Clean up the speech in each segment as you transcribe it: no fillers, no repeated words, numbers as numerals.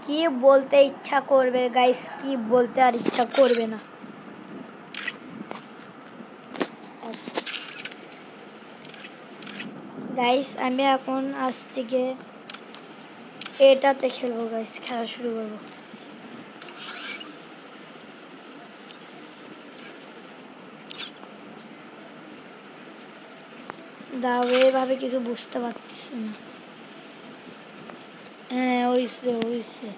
কি বলতে ইচ্ছা করবে গাইস, কি বলতে আর ইচ্ছা করবে না। গাইস আমি এখন আজ থেকে এটাতে খেলবো গাইস, খেলা শুরু করবো। দাও এভাবে কিছু বুঝতে পারতেছি না। হ্যাঁ ওইসে।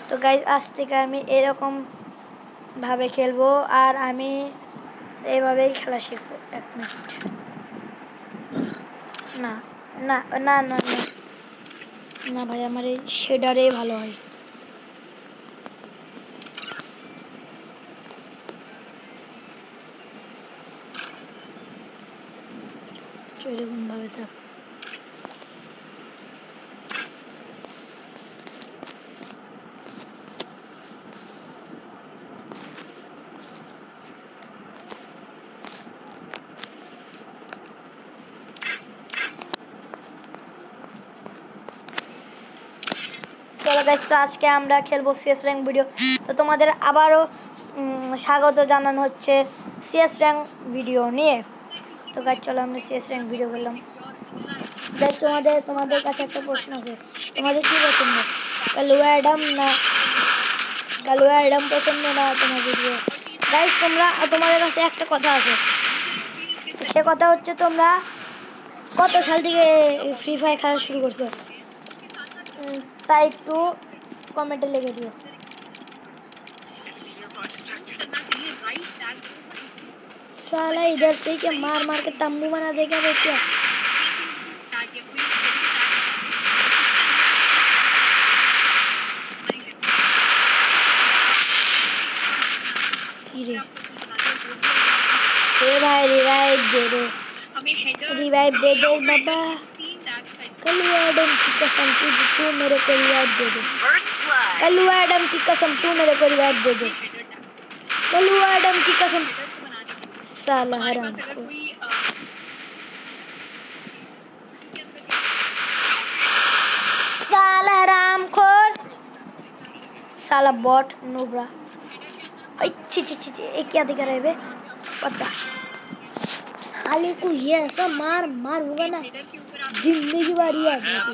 তো গাইস আজ থেকে আমি এরকম ভাবে খেলবো আর আমি এইভাবেই খেলা শিখবো। 1 মিনিট। না না না না না না ভাই, আমার এই শেডারে ভালো হয়। এরকম ভাবে থাক। চলো গাইস, তো আজকে আমরা খেলবো সিএস র্যাঙ্ক ভিডিও। তো তোমাদের আবারও স্বাগত জানানো হচ্ছে সিএস র্যাঙ্ক ভিডিও নিয়ে। তো গাইস চলো আমরা সিএস র্যাঙ্ক ভিডিও করলাম। গাইস তোমাদের কাছে একটা প্রশ্ন আছে, তোমাদের কি পছন্দ, কালু অ্যাডাম পছন্দ না তোমার ভিডিও? গাইস তোমাদের কাছে একটা কথা আছে, সে কথা হচ্ছে তোমরা কত সাল থেকে ফ্রি ফায়ার খেলা শুরু করছো, তাই একটু कमेंट लिखे दियो। साला इधर से क्या मार मार के तंबू बना देगा वो क्या? भाई रिवाइव दे दे बाबा। कल्लू एडम की कसम तू मेरे को रिवाइव दे दे। कल्लू एडम की कसम तू मेरे को रिवाइव दे दे। कल्लू एडम की कसम। साला हराम को। साला हराम खोर। साला बॉट नूबरा। ची क्या दिखा रहा है बे? पता साले को ये ऐसा मार होगा ना, जिंदगी बारी आ जाती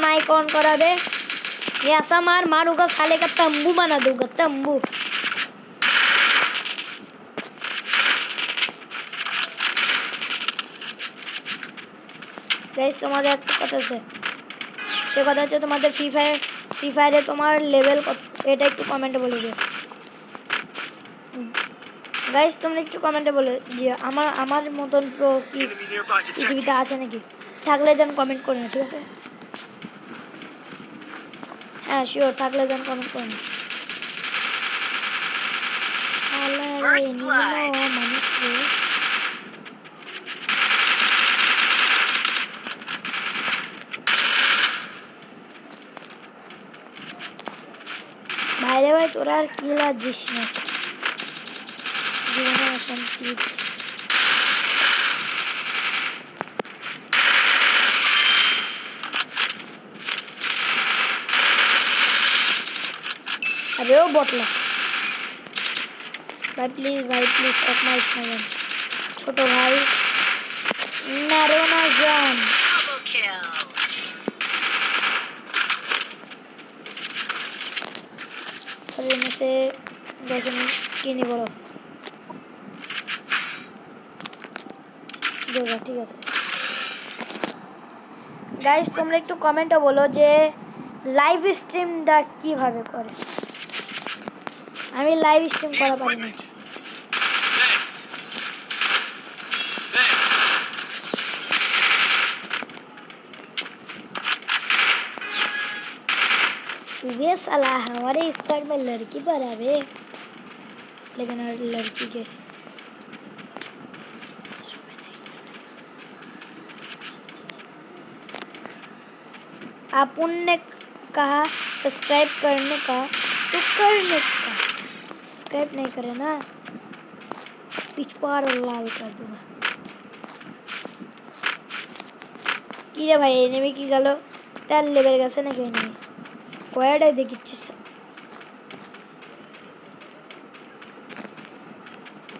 है। कौन करा बे? ये ऐसा मार होगा, साले का तंबू बना दूंगा, तंबू। गाइस তোমাদের একটা কথা আছে, সে কথা হচ্ছে তোমাদের ফ্রি ফায়ারে তোমার লেভেল কত, এটা একটু কমেন্টে বলে দিও গাইস। তোমরা একটু কমেন্টে বলে দিও আমার মতন প্রো কি পৃথিবীতে আছে নাকি, থাকলে যেন কমেন্ট করে না, ঠিক আছে? হ্যাঁ শিওর, থাকলে যেন কমেন্ট করে না। মানুষ ভাইরে ভাই, তোরা আর কি লাগছিস না জীবনে অশান্তি। अरे वो बोतला भाई प्लीज अपना स्नान छोटो भाई मारो ना जान। अरे में से देखें कि नहीं बोलो देगा, ठीक है गाइस। তোমরা একটু কমেন্টে বলো যে লাইভ স্ট্রিমটা কিভাবে করে। আমি লাইভ স্ট্রিম করা পারি না। वे साला हमारे स्क्वाड में लड़की पर है बे, लेकिन लड़की के अपुन ने कहा सब्सक्राइब करने का, तो करने का। सब्सक्राइब नहीं करे ना, पिछवाड़ लाल कर दूंगा। ইরে ভাই এনিমি কি গেল 10 লেভেল গেছে নাকি এনিমি স্কোয়াডে দেখিচ্ছি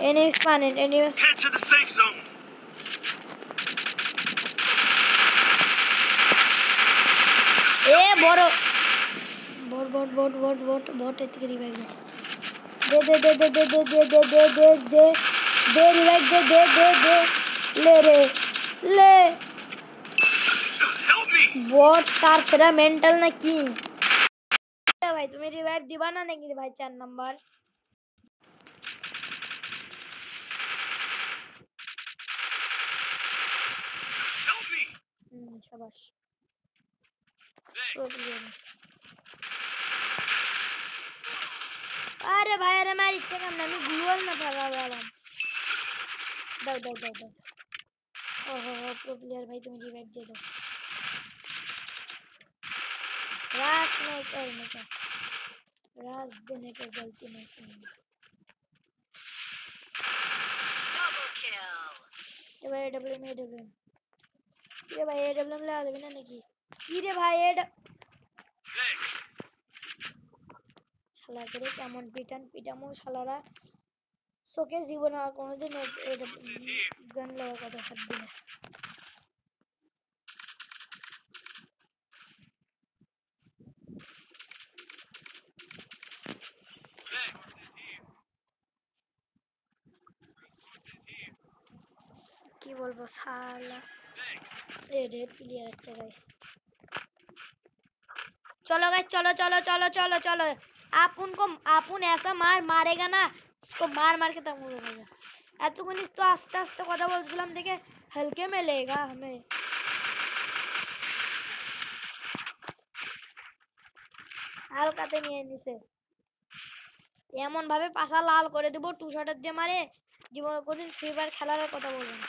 enemy spawn enemy Head to the safe zone. এ বড় বট বট বট বট বট বট এদিকে রিভাইভ দে দে দে দে দে দে দে দে দে দে দে দে রিভাইভ দে দে দে দে লে রে লে Help me. বট তার সেরা মেন্টাল নাকি ভাই তুমি রিভাইভ দিবা না নাকি ভাই 4 নাম্বার Help me. শাবাশ আরে ভাই আরে মার ইচ্ছা কেমন আমি গ্লুয়াল না থাকা গেলাম দাও দাও দাও দাও ও হো হো প্রো প্লেয়ার ভাই তুমি রিভাইভ দিয়ে দাও राश नहीं करने का राश देने का गलती नहीं करनी ये भाई एडब्ल्यूएम ये भाई एडब्ल्यूएम ला देबे ना नाকি কি রে ভাই শালা করে কেমন পিটামো শালারা সোকে জীবন আর কোনোদিন গান লাগার কথা ভাববি না কি বলবো শালা রে প্লেয়ার अच्छा गाइस चलो गाइस चलो चलो चलो चलो चलो आप ऐसा मारेगा ना उसको मार मार के तंग होगा এতক্ষণ তো আস্তে আস্তে কথা বলছিলাম দেখে हल्के में लेगा हमें হালকাতে নিয়ে নিছে এমন ভাবে পাছা লাল করে দেব টু শটার দিয়ে মারে জীবনে কোনদিন ফ্রি ফায়ার খেলার কথা বলবো না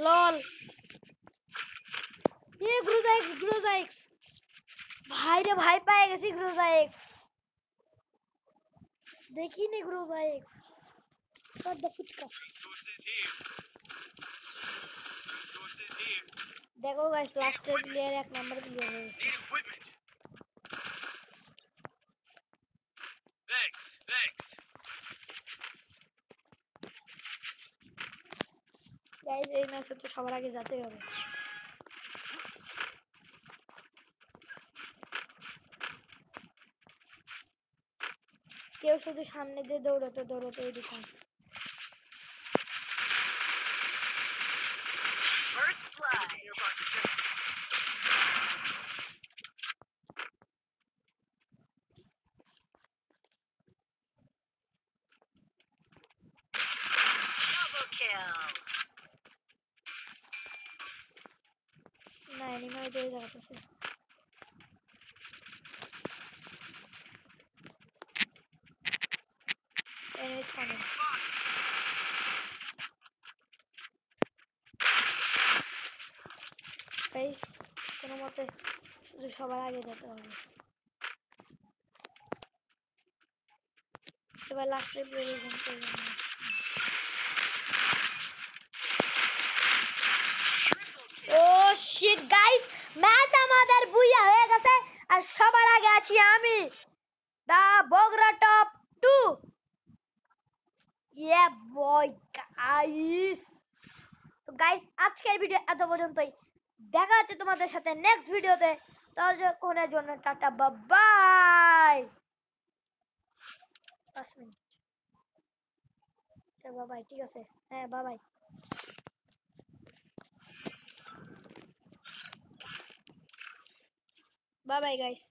লল ये ग्रोजा एक्स भाई रे भाई पाए গেছি গ্রোজা এক্স দেখি নি গ্রোজা এক্স কত ফুচকা देखो गाइस लास्ट प्लेयर एक नंबर प्लेयर है गाइस এই ম্যাচে তো সবার আগে যেতেই হবে কেউ শুধু সামনে দিয়ে দৌড়াতে দৌড়াতে এই দিকে First blood. Double kill. না এনিমি ওই দিকে যাচ্ছে এনিমি স্পনে গাইস কোনো মতে শুধু সবার আগে যেতে হবে এবার লাস্টের প্লেয়ার ঘুমতে যাবে ও শিট গাইস ম্যাচ আমাদের বুইয়া হয়ে গেছে আর সবার আগে আছি আমি দা বগরা টপ 2 ইয়া বয় গাইস তো গাইস আজকের ভিডিও এত পর্যন্তই দেখা হচ্ছে তোমাদের সাথে নেক্সট ভিডিওতে ততক্ষণের জন্য tata bye 5 minute bye bye ঠিক আছে হ্যাঁ bye bye bye bye guys